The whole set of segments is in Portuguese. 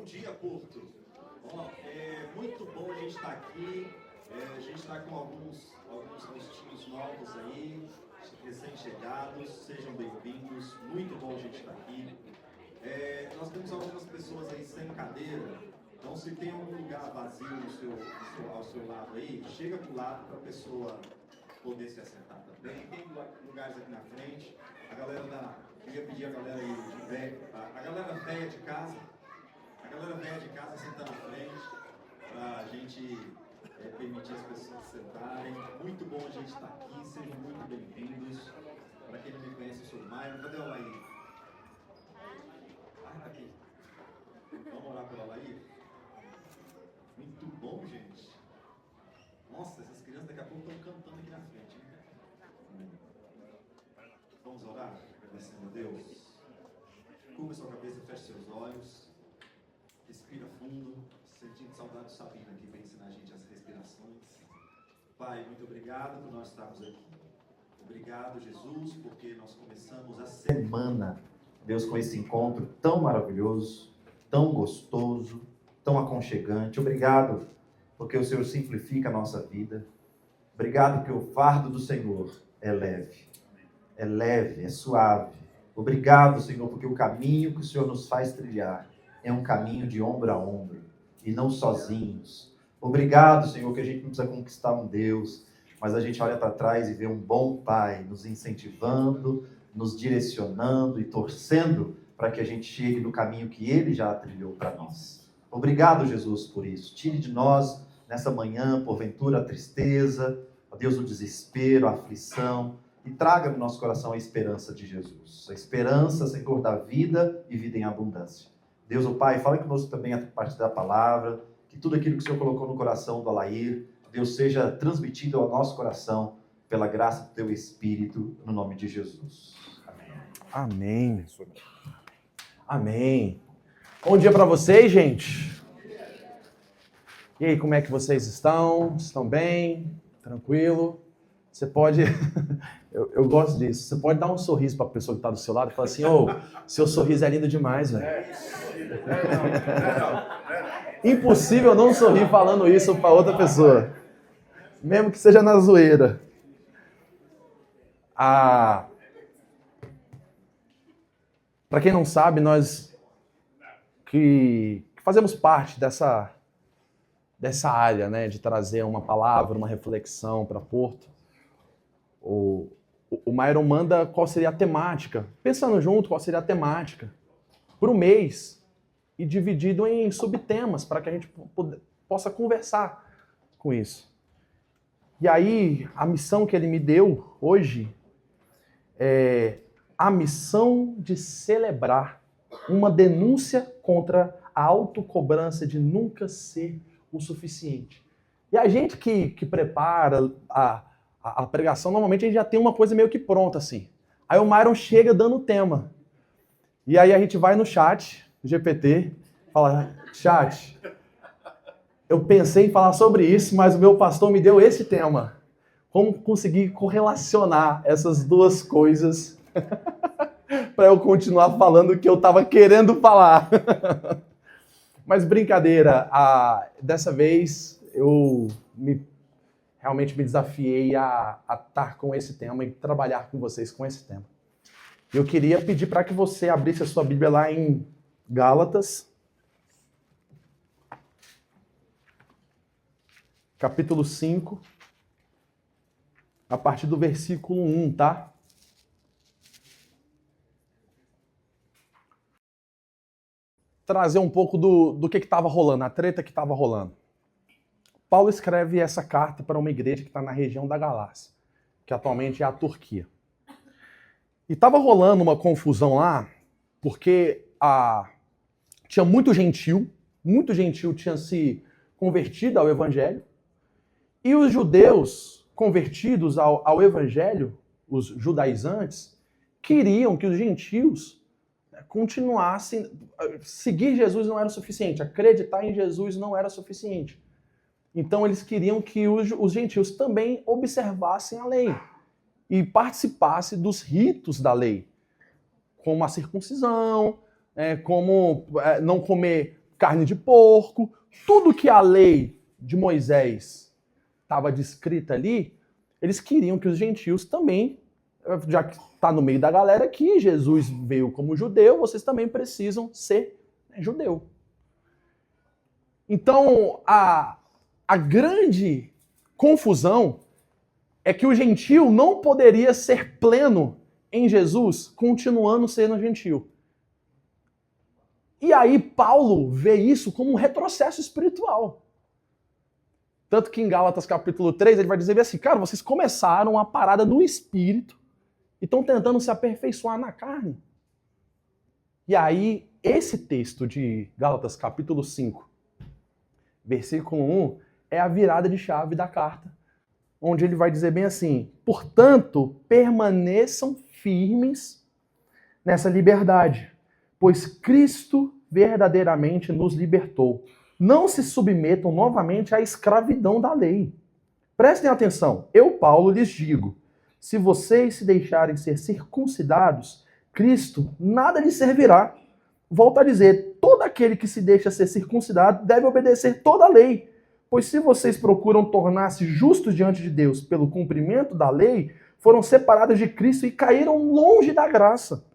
dia, Porto. Bom, muito bom a gente estar aqui. A gente está com alguns rostinhos novos aí, recém-chegados. Sejam bem-vindos. Muito bom a gente estar aqui. Nós temos algumas pessoas aí sem cadeira. Então, se tem algum lugar vazio ao seu lado aí, chega pro lado para a pessoa poder se assentar também. Tem lugares aqui na frente. Eu ia pedir a galera aí de velho, a galera velha de casa sentar na frente, para a gente permitir as pessoas sentarem. Muito bom a gente estar aqui, sejam muito bem-vindos. Para quem não me conhece, eu sou o Maio. Cadê o Alair? Tá aqui. Vamos orar pelo Alair? Muito bom, gente. Nossa, essas crianças daqui a pouco estão cantando aqui na frente. Vamos orar? Agradecendo a Deus. Curva sua cabeça, feche seus olhos. Respira fundo, sentindo saudade do Sabino aqui para ensinar a gente as respirações. Pai, muito obrigado por nós estarmos aqui. Obrigado, Jesus, porque nós começamos a semana, Deus, com esse encontro tão maravilhoso, tão gostoso, tão aconchegante. Obrigado, porque o Senhor simplifica a nossa vida. Obrigado que o fardo do Senhor é leve, é suave. Obrigado, Senhor, porque o caminho que o Senhor nos faz trilhar é um caminho de ombro a ombro e não sozinhos. Obrigado, Senhor, que a gente não precisa conquistar um Deus, mas a gente olha para trás e vê um bom Pai nos incentivando, nos direcionando e torcendo para que a gente chegue no caminho que Ele já trilhou para nós. Obrigado, Jesus, por isso. Tire de nós, nessa manhã, porventura, a tristeza, ó Deus, o desespero, a aflição, e traga no nosso coração a esperança de Jesus. A esperança, Senhor, da vida e vida em abundância. Deus, o Pai, fala conosco também a partir da palavra, que tudo aquilo que o Senhor colocou no coração do Alair, Deus, seja transmitido ao nosso coração pela graça do Teu Espírito, no nome de Jesus. Amém. Amém. Bom dia para vocês, gente. E aí, como é que vocês estão? Estão bem? Tranquilo? Você pode... Eu gosto disso. Você pode dar um sorriso para a pessoa que está do seu lado e falar assim, seu sorriso é lindo demais, velho. Impossível não sorrir falando isso para outra pessoa. Mesmo que seja na zoeira. Para quem não sabe, nós que fazemos parte dessa área, né, de trazer uma palavra, uma reflexão para Porto, o Myron manda qual seria a temática, pensando junto qual seria a temática, para o mês, e dividido em subtemas, para que a gente possa conversar com isso. E aí, a missão que ele me deu hoje é a missão de celebrar uma denúncia contra a autocobrança de nunca ser o suficiente. E a gente que prepara a pregação, normalmente a gente já tem uma coisa meio que pronta, assim. Aí o Myron chega dando o tema. E aí a gente vai no chat, GPT, fala, chat, eu pensei em falar sobre isso, mas o meu pastor me deu esse tema. Como conseguir correlacionar essas duas coisas para eu continuar falando o que eu estava querendo falar? Mas brincadeira, dessa vez eu realmente me desafiei a estar com esse tema e trabalhar com vocês com esse tema. Eu queria pedir para que você abrisse a sua Bíblia lá em Gálatas, capítulo 5, a partir do versículo 1, tá? Trazer um pouco do que estava rolando, a treta que estava rolando. Paulo escreve essa carta para uma igreja que está na região da Galácia, que atualmente é a Turquia. E estava rolando uma confusão lá, porque tinha muito gentil tinha se convertido ao evangelho, e os judeus convertidos ao evangelho, os judaizantes, queriam que os gentios continuassem. Seguir Jesus não era o suficiente, acreditar em Jesus não era suficiente. Então eles queriam que os gentios também observassem a lei e participassem dos ritos da lei, como a circuncisão, como não comer carne de porco, tudo que a lei de Moisés estava descrita ali, eles queriam que os gentios também, já que está no meio da galera aqui, Jesus veio como judeu, vocês também precisam ser judeu. Então, a grande confusão é que o gentio não poderia ser pleno em Jesus, continuando sendo gentio. E aí Paulo vê isso como um retrocesso espiritual. Tanto que em Gálatas capítulo 3 ele vai dizer assim, cara, vocês começaram a parada no espírito e estão tentando se aperfeiçoar na carne. E aí esse texto de Gálatas capítulo 5, versículo 1, é a virada de chave da carta, onde ele vai dizer bem assim, portanto, permaneçam firmes nessa liberdade, pois Cristo verdadeiramente nos libertou. Não se submetam novamente à escravidão da lei. Prestem atenção, eu, Paulo, lhes digo, se vocês se deixarem ser circuncidados, Cristo nada lhes servirá. Volto a dizer, todo aquele que se deixa ser circuncidado deve obedecer toda a lei. Pois se vocês procuram tornar-se justos diante de Deus pelo cumprimento da lei, foram separados de Cristo e caíram longe da graça.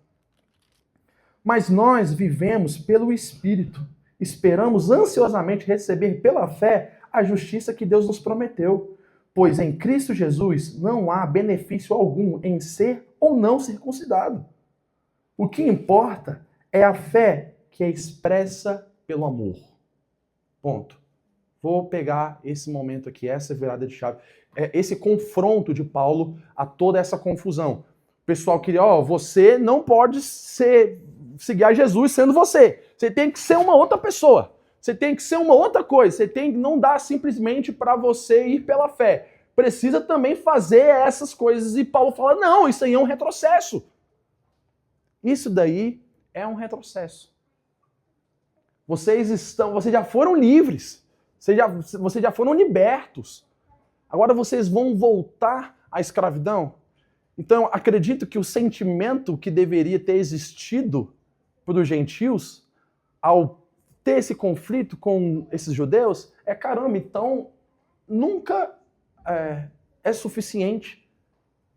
Mas nós vivemos pelo Espírito, esperamos ansiosamente receber pela fé a justiça que Deus nos prometeu. Pois em Cristo Jesus não há benefício algum em ser ou não circuncidado. O que importa é a fé que é expressa pelo amor. Ponto. Vou pegar esse momento aqui, essa virada de chave, esse confronto de Paulo a toda essa confusão. O pessoal queria, você não pode seguir a Jesus sendo você. Você tem que ser uma outra pessoa. Você tem que ser uma outra coisa. Você tem que não dar simplesmente para você ir pela fé. Precisa também fazer essas coisas. E Paulo fala, não, isso aí é um retrocesso. Isso daí é um retrocesso. Vocês já foram livres. Vocês já foram libertos. Agora vocês vão voltar à escravidão? Então, acredito que o sentimento que deveria ter existido para os gentios, ao ter esse conflito com esses judeus, caramba, então nunca é suficiente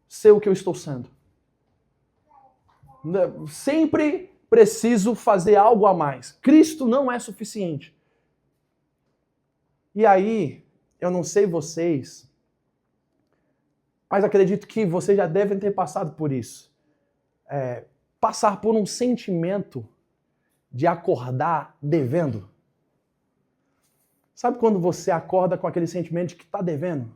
ser o que eu estou sendo. Sempre preciso fazer algo a mais. Cristo não é suficiente. E aí, eu não sei vocês, mas acredito que vocês já devem ter passado por isso. Passar por um sentimento de acordar devendo. Sabe quando você acorda com aquele sentimento de que está devendo?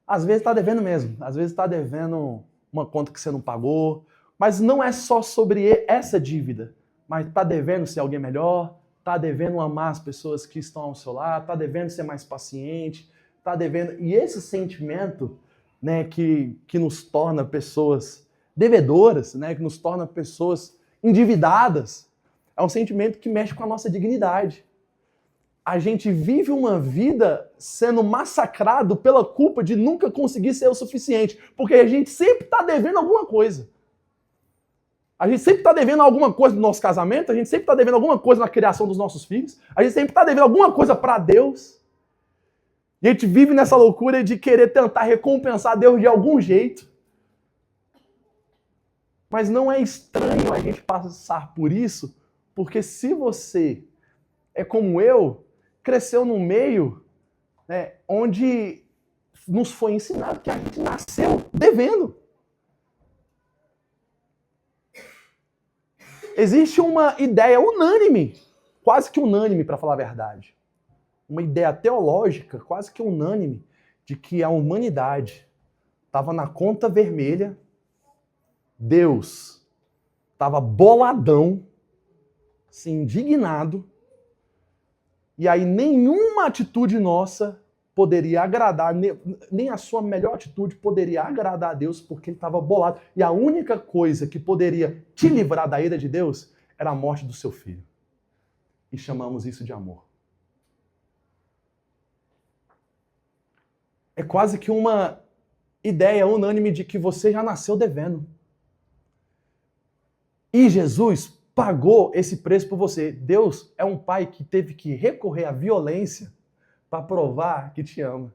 Às vezes está devendo mesmo. Às vezes está devendo uma conta que você não pagou. Mas não é só sobre essa dívida. Mas está devendo ser alguém melhor, está devendo amar as pessoas que estão ao seu lado, está devendo ser mais paciente, está devendo... E esse sentimento, né, que nos torna pessoas devedoras, né, que nos torna pessoas endividadas, é um sentimento que mexe com a nossa dignidade. A gente vive uma vida sendo massacrado pela culpa de nunca conseguir ser o suficiente, porque a gente sempre está devendo alguma coisa. A gente sempre está devendo alguma coisa no nosso casamento, a gente sempre está devendo alguma coisa na criação dos nossos filhos, a gente sempre está devendo alguma coisa para Deus. E a gente vive nessa loucura de querer tentar recompensar Deus de algum jeito. Mas não é estranho a gente passar por isso, porque se você é como eu, cresceu num meio, né, onde nos foi ensinado que a gente nasceu devendo. Existe uma ideia unânime, quase que unânime, para falar a verdade. Uma ideia teológica, quase que unânime, de que a humanidade estava na conta vermelha, Deus estava boladão, assim, indignado, e aí nenhuma atitude nossa poderia agradar, nem a sua melhor atitude poderia agradar a Deus, porque ele estava bolado. E a única coisa que poderia te livrar da ira de Deus era a morte do seu filho. E chamamos isso de amor. É quase que uma ideia unânime de que você já nasceu devendo. E Jesus, pagou esse preço por você. Deus é um pai que teve que recorrer à violência para provar que te ama.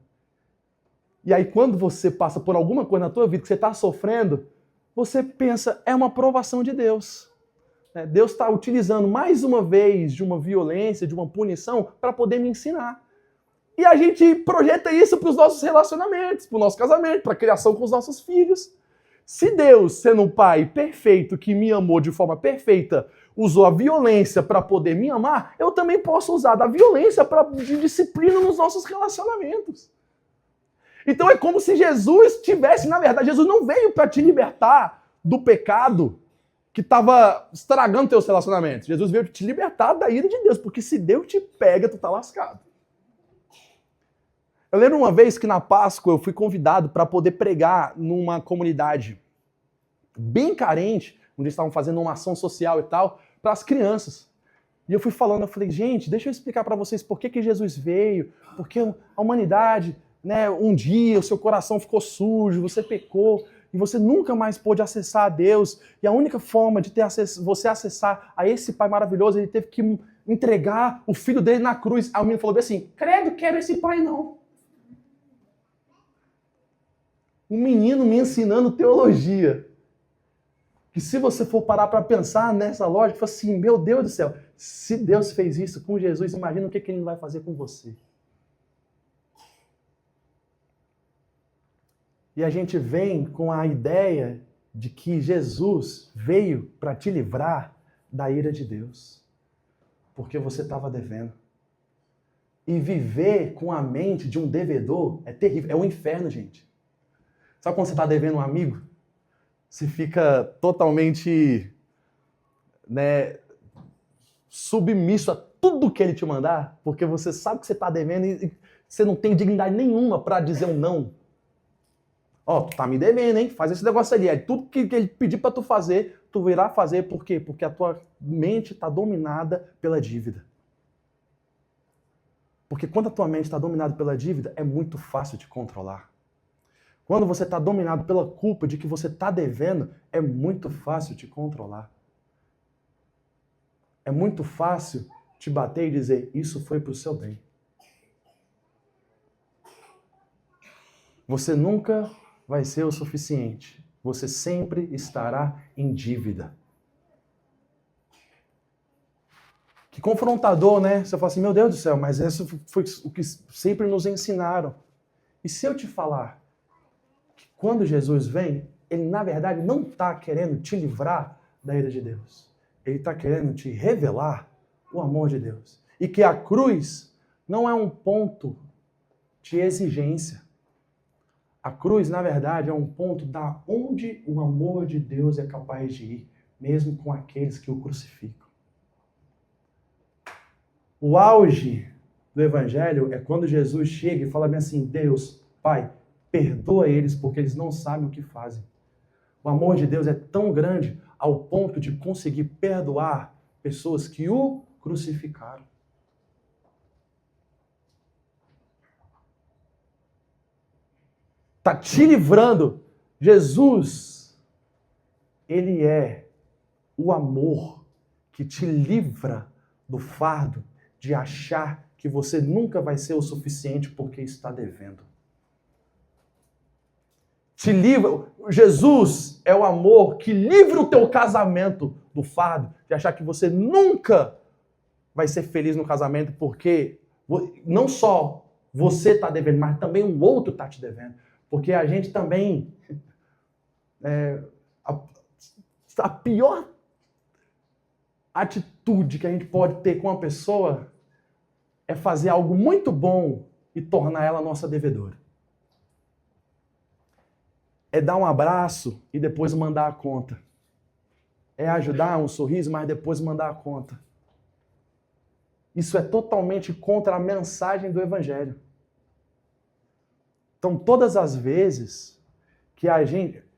E aí, quando você passa por alguma coisa na tua vida que você está sofrendo, você pensa, é uma provação de Deus. Deus está utilizando mais uma vez de uma violência, de uma punição, para poder me ensinar. E a gente projeta isso para os nossos relacionamentos, para o nosso casamento, para a criação com os nossos filhos. Se Deus, sendo um pai perfeito, que me amou de forma perfeita, usou a violência para poder me amar, eu também posso usar da violência de disciplina nos nossos relacionamentos. Então é como se Jesus tivesse, na verdade, Jesus não veio para te libertar do pecado que estava estragando teus relacionamentos. Jesus veio te libertar da ira de Deus, porque se Deus te pega, tu tá lascado. Eu lembro uma vez que na Páscoa eu fui convidado para poder pregar numa comunidade bem carente, onde eles estavam fazendo uma ação social e tal, para as crianças. E eu fui falando, eu falei, gente, deixa eu explicar para vocês por que Jesus veio, porque a humanidade, né, um dia o seu coração ficou sujo, você pecou, e você nunca mais pôde acessar a Deus, e a única forma de você acessar a esse Pai maravilhoso, ele teve que entregar o filho dele na cruz. Aí o menino falou bem assim, credo, quero esse pai não. Um menino me ensinando teologia. Que se você for parar para pensar nessa lógica, fala assim, meu Deus do céu, se Deus fez isso com Jesus, imagina o que ele vai fazer com você. E a gente vem com a ideia de que Jesus veio para te livrar da ira de Deus. Porque você estava devendo. E viver com a mente de um devedor é terrível. É um inferno, gente. Sabe quando você está devendo um amigo? Você fica totalmente, né, submisso a tudo que ele te mandar, porque você sabe que você está devendo e você não tem dignidade nenhuma para dizer um não. Ó, tu tá me devendo, hein? Faz esse negócio ali. Aí tudo que ele pedir para tu fazer, tu irá fazer. Por quê? Porque a tua mente está dominada pela dívida. Porque quando a tua mente está dominada pela dívida, é muito fácil de controlar. Quando você está dominado pela culpa de que você está devendo, é muito fácil te controlar. É muito fácil te bater e dizer, isso foi para o seu bem. Você nunca vai ser o suficiente. Você sempre estará em dívida. Que confrontador, né? Você fala assim, meu Deus do céu, mas isso foi o que sempre nos ensinaram. E se eu te falar que quando Jesus vem, ele na verdade não está querendo te livrar da ira de Deus. Ele está querendo te revelar o amor de Deus. E que a cruz não é um ponto de exigência. A cruz, na verdade, é um ponto da onde o amor de Deus é capaz de ir, mesmo com aqueles que o crucificam. O auge do Evangelho é quando Jesus chega e fala bem assim, Deus, Pai, perdoa eles porque eles não sabem o que fazem. O amor de Deus é tão grande ao ponto de conseguir perdoar pessoas que o crucificaram. Está te livrando. Jesus, ele é o amor que te livra do fardo de achar que você nunca vai ser o suficiente porque está devendo. Te livra. Jesus é o amor que livra o teu casamento do fardo de achar que você nunca vai ser feliz no casamento porque não só você está devendo, mas também o outro está te devendo. Porque a gente também... a pior atitude que a gente pode ter com uma pessoa é fazer algo muito bom e tornar ela nossa devedora. É dar um abraço e depois mandar a conta. É ajudar um sorriso, mas depois mandar a conta. Isso é totalmente contra a mensagem do Evangelho. Então, todas as vezes que a gente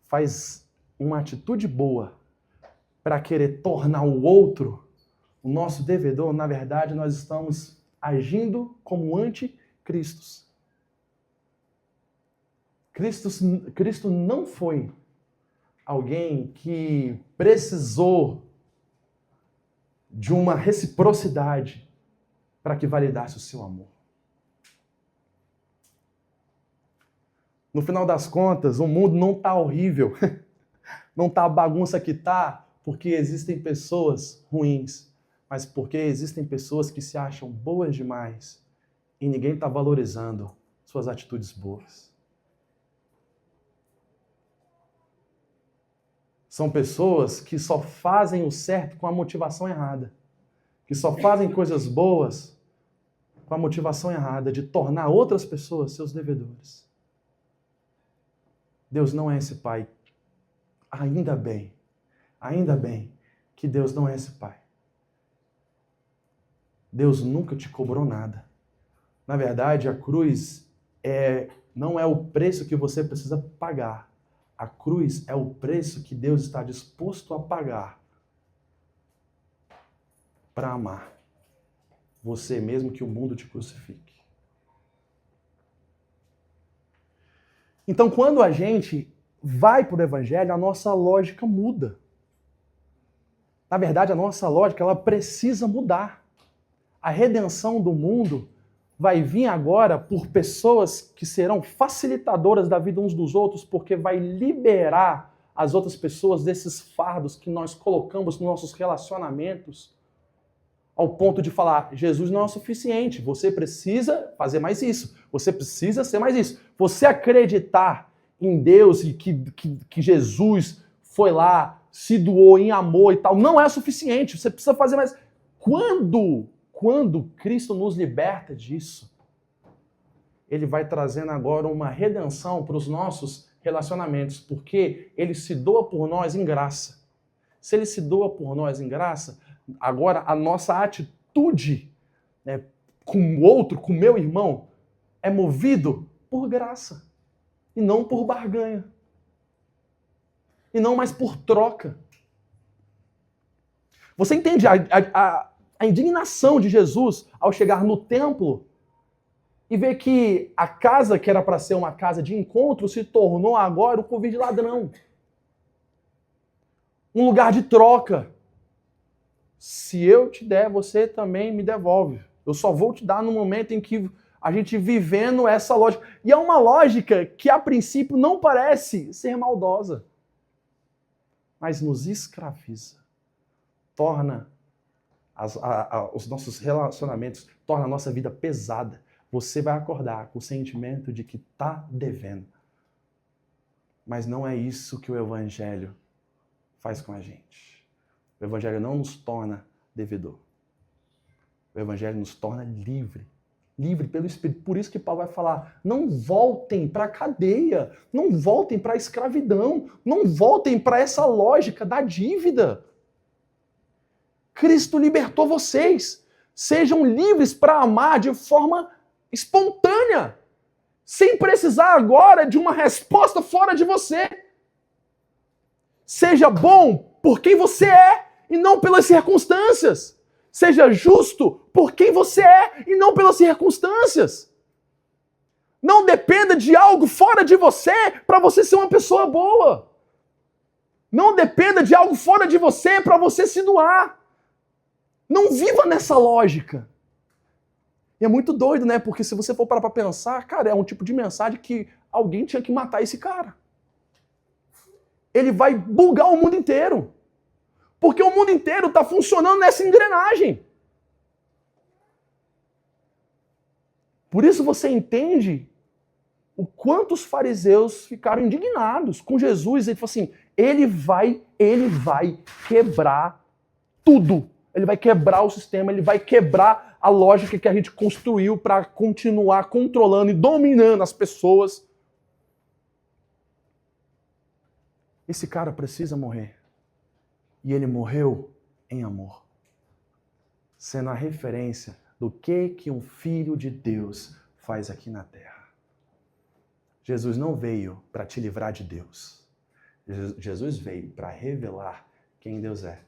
faz uma atitude boa para querer tornar o outro o nosso devedor, na verdade, nós estamos agindo como anticristos. Cristo não foi alguém que precisou de uma reciprocidade para que validasse o seu amor. No final das contas, o mundo não está horrível, não está a bagunça que está, porque existem pessoas ruins, mas porque existem pessoas que se acham boas demais e ninguém está valorizando suas atitudes boas. São pessoas que só fazem o certo com a motivação errada, que só fazem coisas boas com a motivação errada de tornar outras pessoas seus devedores. Deus não é esse pai. Ainda bem que Deus não é esse pai. Deus nunca te cobrou nada. Na verdade, a cruz não é o preço que você precisa pagar. A cruz é o preço que Deus está disposto a pagar para amar você, mesmo que o mundo te crucifique. Então, quando a gente vai para o Evangelho, a nossa lógica muda. Na verdade, a nossa lógica ela precisa mudar. A redenção do mundo vai vir agora por pessoas que serão facilitadoras da vida uns dos outros, porque vai liberar as outras pessoas desses fardos que nós colocamos nos nossos relacionamentos, ao ponto de falar, Jesus não é o suficiente, você precisa fazer mais isso, você precisa ser mais isso. Você acreditar em Deus e que Jesus foi lá, se doou em amor e tal, não é suficiente, você precisa fazer mais. Quando Cristo nos liberta disso, Ele vai trazendo agora uma redenção para os nossos relacionamentos, porque Ele se doa por nós em graça. Se Ele se doa por nós em graça, agora a nossa atitude, né, com o outro, com o meu irmão, é movido por graça e não por barganha. E não mais por troca. Você entende a indignação de Jesus ao chegar no templo e ver que a casa que era para ser uma casa de encontro se tornou agora o covil de ladrão. Um lugar de troca. Se eu te der, você também me devolve. Eu só vou te dar no momento em que a gente vivendo essa lógica. E é uma lógica que a princípio não parece ser maldosa, mas nos escraviza. Torna os nossos relacionamentos, torna a nossa vida pesada. Você vai acordar com o sentimento de que está devendo. Mas não é isso que o Evangelho faz com a gente. O Evangelho não nos torna devedor. O Evangelho nos torna livre. Livre pelo Espírito. Por isso que Paulo vai falar, não voltem para a cadeia, não voltem para a escravidão, não voltem para essa lógica da dívida. Cristo libertou vocês. Sejam livres para amar de forma espontânea, sem precisar agora de uma resposta fora de você. Seja bom por quem você é e não pelas circunstâncias. Seja justo por quem você é e não pelas circunstâncias. Não dependa de algo fora de você para você ser uma pessoa boa. Não dependa de algo fora de você para você se doar. Não viva nessa lógica. E é muito doido, né? Porque se você for parar para pensar, cara, é um tipo de mensagem que alguém tinha que matar esse cara. Ele vai bugar o mundo inteiro. Porque o mundo inteiro está funcionando nessa engrenagem. Por isso você entende o quanto os fariseus ficaram indignados com Jesus. Ele falou assim, ele vai quebrar tudo. Ele vai quebrar o sistema, ele vai quebrar a lógica que a gente construiu para continuar controlando e dominando as pessoas. Esse cara precisa morrer. E ele morreu em amor. Sendo a referência do que um filho de Deus faz aqui na terra. Jesus não veio para te livrar de Deus. Jesus veio para revelar quem Deus é.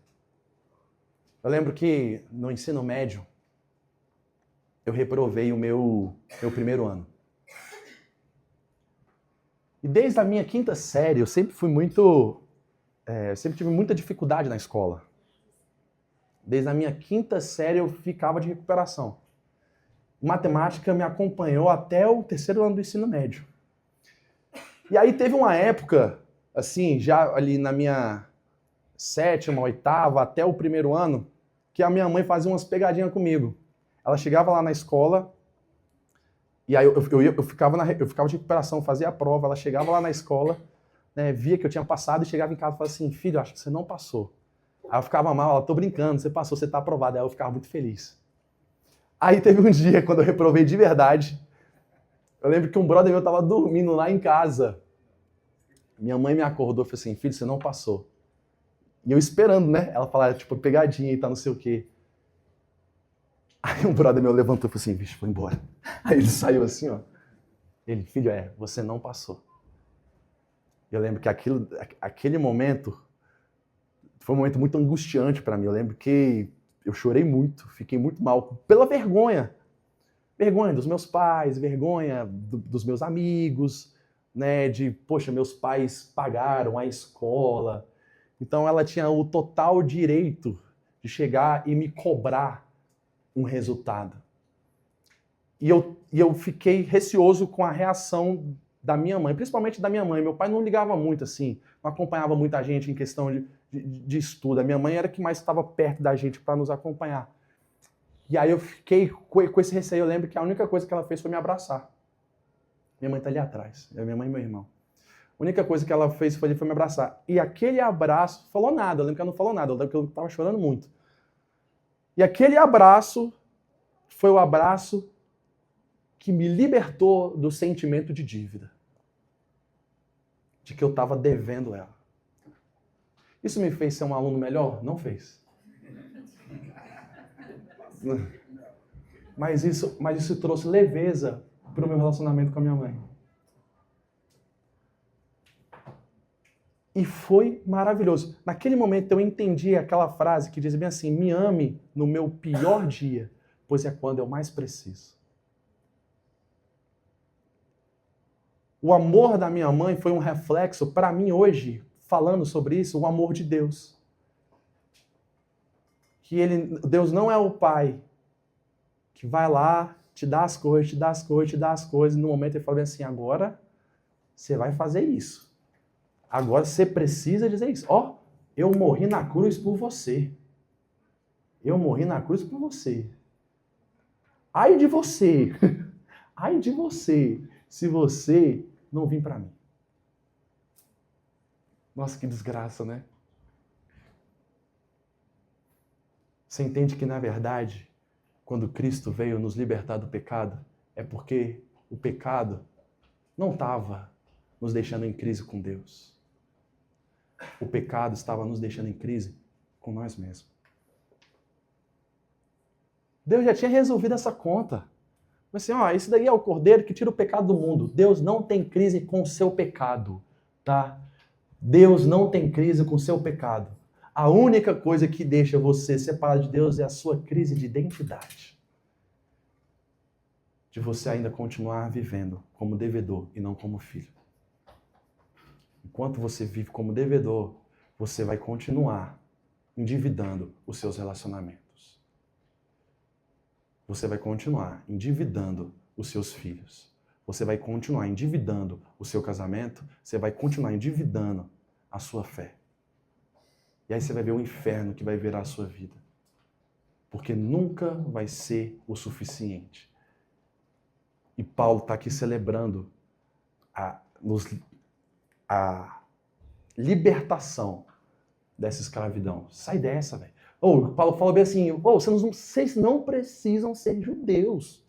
Eu lembro que no ensino médio, eu reprovei o meu primeiro ano. E desde a minha quinta série, eu sempre fui muito eu sempre tive muita dificuldade na escola. Desde a minha 5ª série eu ficava de recuperação. Matemática me acompanhou até o 3º ano do ensino médio. E aí teve uma época, assim, já ali na minha 7ª, 8ª, até o 1º ano, que a minha mãe fazia umas pegadinhas comigo. Ela chegava lá na escola, e aí eu ficava de recuperação, fazia a prova, ela chegava lá na escola, né, via que eu tinha passado e chegava em casa e falava assim, filho, acho que você não passou. Aí eu ficava mal, ela, tô brincando, você passou, você tá aprovado. Aí eu ficava muito feliz. Aí teve um dia, quando eu reprovei de verdade, eu lembro que um brother meu tava dormindo lá em casa. Minha mãe me acordou e falou assim, filho, você não passou. E eu esperando, né? Ela falava, tipo, pegadinha e tá não sei o quê. Aí um brother meu levantou e falou assim, vixe, foi embora. Aí ele saiu assim, ó. Ele, filho, você não passou. Eu lembro que aquele momento foi um momento muito angustiante para mim. Eu lembro que eu chorei muito, fiquei muito mal, pela vergonha. Vergonha dos meus pais, vergonha dos meus amigos, né? De, poxa, meus pais pagaram a escola. Então ela tinha o total direito de chegar e me cobrar um resultado. E eu fiquei receoso com a reação da minha mãe, principalmente da minha mãe. Meu pai não ligava muito, assim, não acompanhava muita gente em questão de estudo. A minha mãe era que mais estava perto da gente para nos acompanhar. E aí eu fiquei com esse receio. Eu lembro que a única coisa que ela fez foi me abraçar. Minha mãe tá ali atrás, é minha mãe e meu irmão. A única coisa que ela fez foi me abraçar. E aquele abraço, falou nada, eu lembro que ela não falou nada, eu lembro que eu estava chorando muito. E aquele abraço foi o abraço que me libertou do sentimento de dívida. De que eu estava devendo ela. Isso me fez ser um aluno melhor? Não fez. Mas isso trouxe leveza para o meu relacionamento com a minha mãe. E foi maravilhoso. Naquele momento eu entendi aquela frase que diz bem assim, me ame no meu pior dia, pois é quando eu mais preciso. O amor da minha mãe foi um reflexo, para mim hoje, falando sobre isso, o amor de Deus. Que Deus não é o pai que vai lá, te dá as coisas, te dá as coisas, te dá as coisas, e no momento ele fala assim, agora você vai fazer isso. Agora você precisa dizer isso. Ó, eu morri na cruz por você. Eu morri na cruz por você. Ai de você. Ai de você, se você não vir para mim. Nossa, que desgraça, né? Você entende que, na verdade, quando Cristo veio nos libertar do pecado, é porque o pecado não estava nos deixando em crise com Deus. O pecado estava nos deixando em crise com nós mesmos. Deus já tinha resolvido essa conta. Mas assim, esse daí é o cordeiro que tira o pecado do mundo. Deus não tem crise com o seu pecado, tá? Deus não tem crise com o seu pecado. A única coisa que deixa você separado de Deus é a sua crise de identidade. De você ainda continuar vivendo como devedor e não como filho. Enquanto você vive como devedor, você vai continuar endividando os seus relacionamentos. Você vai continuar endividando os seus filhos. Você vai continuar endividando o seu casamento. Você vai continuar endividando a sua fé. E aí você vai ver o inferno que vai virar a sua vida. Porque nunca vai ser o suficiente. E Paulo está aqui celebrando a libertação dessa escravidão. Sai dessa, velho. Paulo fala bem assim, vocês não precisam ser judeus.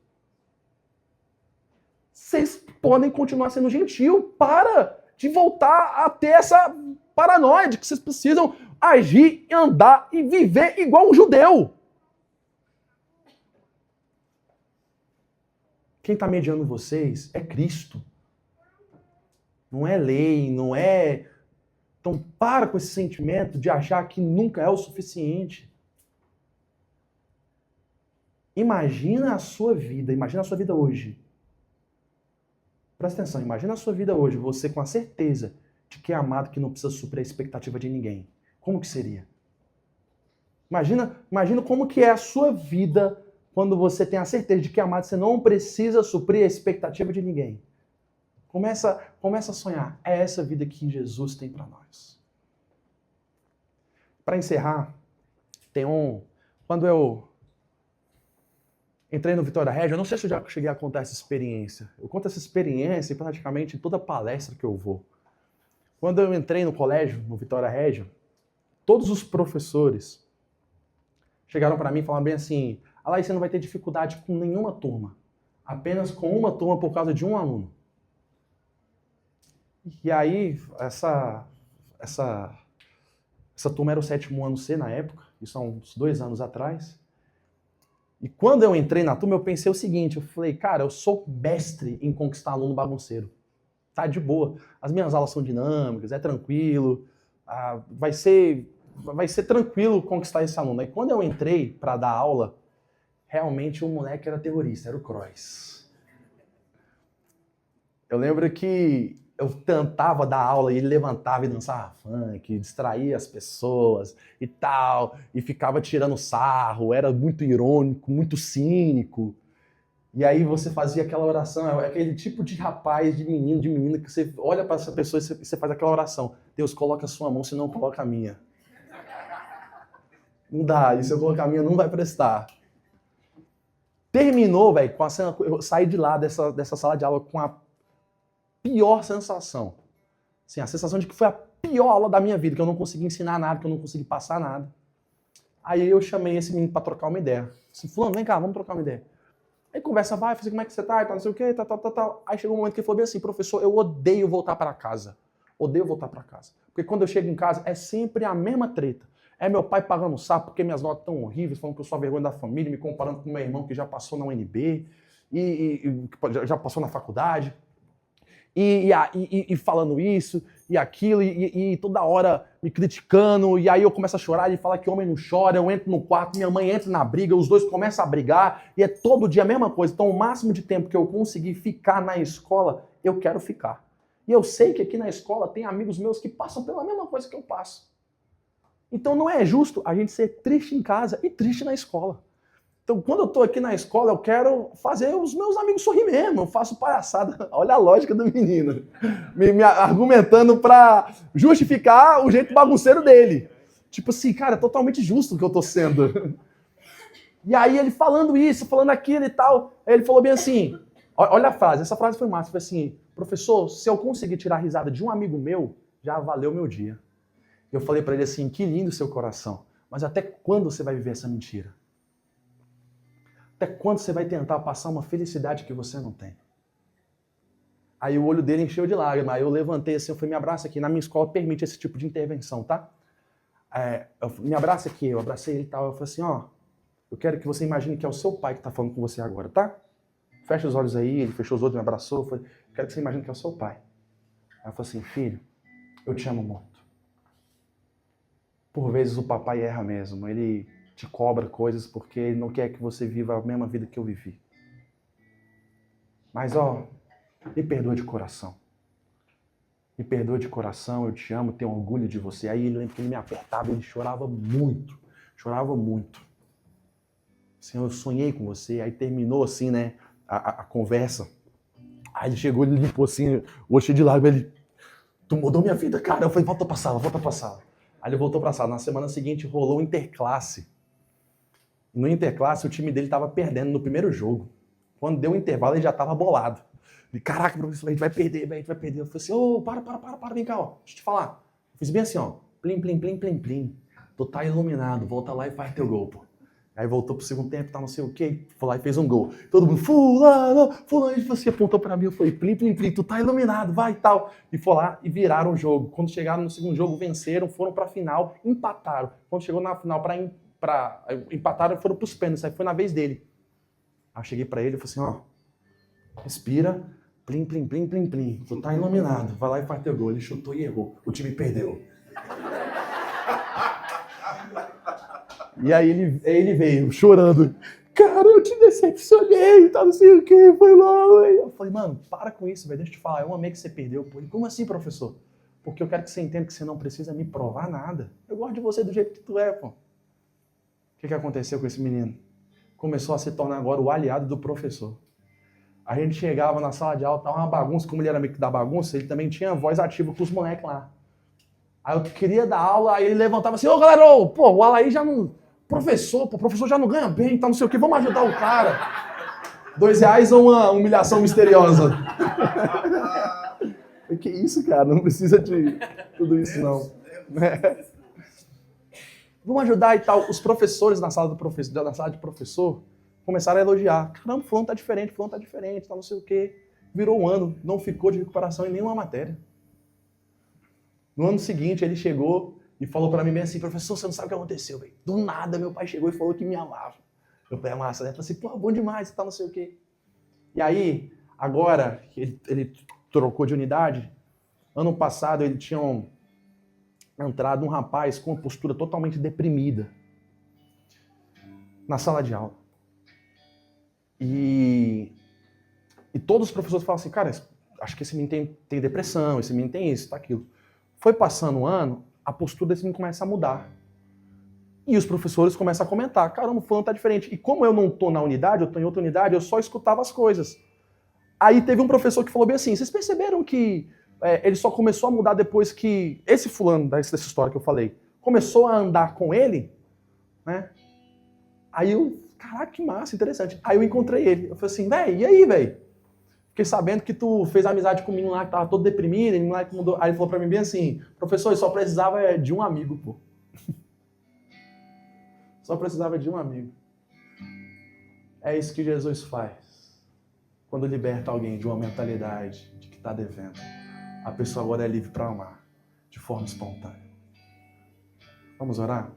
Vocês podem continuar sendo gentil. Para de voltar a ter essa paranoia de que vocês precisam agir, andar e viver igual um judeu. Quem está mediando vocês é Cristo. Não é lei, não é... Então para com esse sentimento de achar que nunca é o suficiente. Imagina a sua vida hoje. Presta atenção, imagina a sua vida hoje, você com a certeza de que é amado que não precisa suprir a expectativa de ninguém? Como que seria? Imagina como que é a sua vida quando você tem a certeza de que é amado, você não precisa suprir a expectativa de ninguém. Começa a sonhar. É essa vida que Jesus tem para nós. Para encerrar, quando eu entrei no Vitória Regia, eu não sei se eu já cheguei a contar essa experiência. Eu conto essa experiência praticamente em toda palestra que eu vou. Quando eu entrei no colégio, no Vitória Regia, todos os professores chegaram para mim e falaram bem assim: Alaí, você não vai ter dificuldade com nenhuma turma. Apenas com uma turma por causa de um aluno. E aí, essa turma era o 7º ano C na época, isso há uns 2 anos atrás. E quando eu entrei na turma, eu pensei o seguinte, eu falei, cara, eu sou mestre em conquistar aluno bagunceiro. Tá de boa. As minhas aulas são dinâmicas, é tranquilo, vai ser tranquilo conquistar esse aluno. Aí quando eu entrei para dar aula, realmente o moleque era terrorista, era o Croix. Eu lembro que eu tentava dar aula e ele levantava e dançava funk, distraía as pessoas e tal, e ficava tirando sarro, era muito irônico, muito cínico. E aí você fazia aquela oração, aquele tipo de rapaz, de menino, de menina, que você olha para essa pessoa e você faz aquela oração. Deus, coloca a sua mão, senão coloca a minha. Não dá, e se eu colocar a minha, não vai prestar. Terminou, velho, com a cena, eu saí de lá dessa sala de aula com a pior sensação. Assim, a sensação de que foi a pior aula da minha vida, que eu não consegui ensinar nada, que eu não consegui passar nada. Aí eu chamei esse menino para trocar uma ideia. Assim, fulano, vem cá, vamos trocar uma ideia. Aí conversa vai, falei, como é que você tá? Não sei o quê, tal. Aí chegou um momento que ele falou bem assim, professor, eu odeio voltar para casa. Odeio voltar para casa. Porque quando eu chego em casa, é sempre a mesma treta. É meu pai pagando sapo porque minhas notas estão horríveis, falando que eu sou a vergonha da família, me comparando com meu irmão que já passou na UNB, e já passou na faculdade. E falando isso e aquilo, e toda hora me criticando, e aí eu começo a chorar, ele fala que homem não chora, eu entro no quarto, minha mãe entra na briga, os dois começam a brigar, e é todo dia a mesma coisa. Então o máximo de tempo que eu conseguir ficar na escola, eu quero ficar. E eu sei que aqui na escola tem amigos meus que passam pela mesma coisa que eu passo. Então não é justo a gente ser triste em casa e triste na escola. Então, quando eu tô aqui na escola, eu quero fazer os meus amigos sorrir mesmo. Eu faço palhaçada. Olha a lógica do menino. Me argumentando pra justificar o jeito bagunceiro dele. Tipo assim, cara, é totalmente justo o que eu tô sendo. E aí ele falando isso, falando aquilo e tal. Aí ele falou bem assim, olha a frase, essa frase foi massa. Foi assim, professor, se eu conseguir tirar a risada de um amigo meu, já valeu meu dia. Eu falei pra ele assim, que lindo o seu coração. Mas até quando você vai viver essa mentira? Até quando você vai tentar passar uma felicidade que você não tem? Aí o olho dele encheu de lágrimas. Aí eu levantei assim, eu falei, me abraça aqui. Na minha escola permite esse tipo de intervenção, tá? Me abraça aqui. Eu abracei ele e tal. Eu falei assim, ó, eu quero que você imagine que é o seu pai que tá falando com você agora, tá? Fecha os olhos aí. Ele fechou os olhos, me abraçou. Eu falei, quero que você imagine que é o seu pai. Aí eu falei assim, filho, eu te amo muito. Por vezes o papai erra mesmo. Ele te cobra coisas porque ele não quer que você viva a mesma vida que eu vivi. Mas, ó, me perdoa de coração. Me perdoa de coração, eu te amo, tenho orgulho de você. Aí ele lembra que ele me apertava, ele chorava muito. Chorava muito. Assim, eu sonhei com você. Aí terminou assim, né, a conversa. Aí ele chegou, ele limpou assim, o olho cheio de lágrimas, ele, tu mudou minha vida, cara. Eu falei, volta pra sala, volta pra sala. Aí ele voltou pra sala. Na semana seguinte rolou o interclasse. No interclasse, o time dele estava perdendo no primeiro jogo. Quando deu o intervalo, ele já estava bolado. Ele, caraca, professor, a gente vai perder, velho, a gente vai perder. Eu falei assim, ô, para, vem cá, ó, deixa eu te falar. Eu fiz bem assim, ó, plim, plim, plim, plim, plim. Tu tá iluminado, volta lá e faz teu gol, pô. Aí voltou pro segundo tempo, tá não sei o quê, foi lá e fez um gol. Todo mundo, fulano, e você apontou pra mim, eu falei, plim, plim, plim, tu tá iluminado, vai e tal. E foi lá e viraram o jogo. Quando chegaram no segundo jogo, venceram, foram pra final, empataram. Quando chegou na final empataram e foram pros pênaltis, aí foi na vez dele. Aí eu cheguei pra ele e falei assim, ó, respira, plim, plim, plim, plim, plim, tu tá iluminado, vai lá e faz teu gol. Ele chutou e errou, o time perdeu. E aí ele veio chorando, cara, eu te decepcionei, tá não sei o que, foi mal. Eu falei, mano, para com isso, velho, deixa eu te falar, eu amei que você perdeu. Pô. Ele, como assim, professor? Porque eu quero que você entenda que você não precisa me provar nada. Eu gosto de você do jeito que tu é, pô. O que aconteceu com esse menino? Começou a se tornar agora o aliado do professor. A gente chegava na sala de aula, tava uma bagunça, como ele era amigo da bagunça, ele também tinha voz ativa com os moleques lá. Aí eu queria dar aula, aí ele levantava assim, ô galera, pô, o Alaí já não... Professor, pô, o professor já não ganha bem, tá não sei o quê, vamos ajudar o cara. R$2 ou uma humilhação misteriosa? Que isso, cara? Não precisa de tudo isso, não. Vamos ajudar e tal. Os professores na sala de professor começaram a elogiar. Caramba, fulano tá diferente, tá não sei o quê. Virou um ano, não ficou de recuperação em nenhuma matéria. No ano seguinte, ele chegou e falou pra mim bem assim, professor, você não sabe o que aconteceu, velho. Do nada, meu pai chegou e falou que me amava. Eu falei, massa, né? Eu falei assim, pô, bom demais, tá não sei o quê. E aí, agora, ele trocou de unidade, ano passado ele tinha entrado um rapaz com uma postura totalmente deprimida na sala de aula. E todos os professores falam assim, cara, acho que esse menino tem depressão, esse menino tem isso, tá aquilo. Foi passando um ano, a postura desse menino começa a mudar. E os professores começam a comentar, caramba, o fulano tá diferente. E como eu não tô na unidade, eu tô em outra unidade, eu só escutava as coisas. Aí teve um professor que falou bem assim, vocês perceberam que ele só começou a mudar depois que esse fulano, dessa história que eu falei, começou a andar com ele, né? Aí eu, caraca, que massa, interessante. Aí eu encontrei ele. Eu falei assim, velho, e aí, velho? Fiquei sabendo que tu fez amizade com o menino lá que tava todo deprimido, e o menino lá que mudou. Aí ele falou pra mim bem assim, professor, eu só precisava de um amigo, pô. Só precisava de um amigo. É isso que Jesus faz. Quando liberta alguém de uma mentalidade de que tá devendo. A pessoa agora é livre para amar, de forma espontânea. Vamos orar?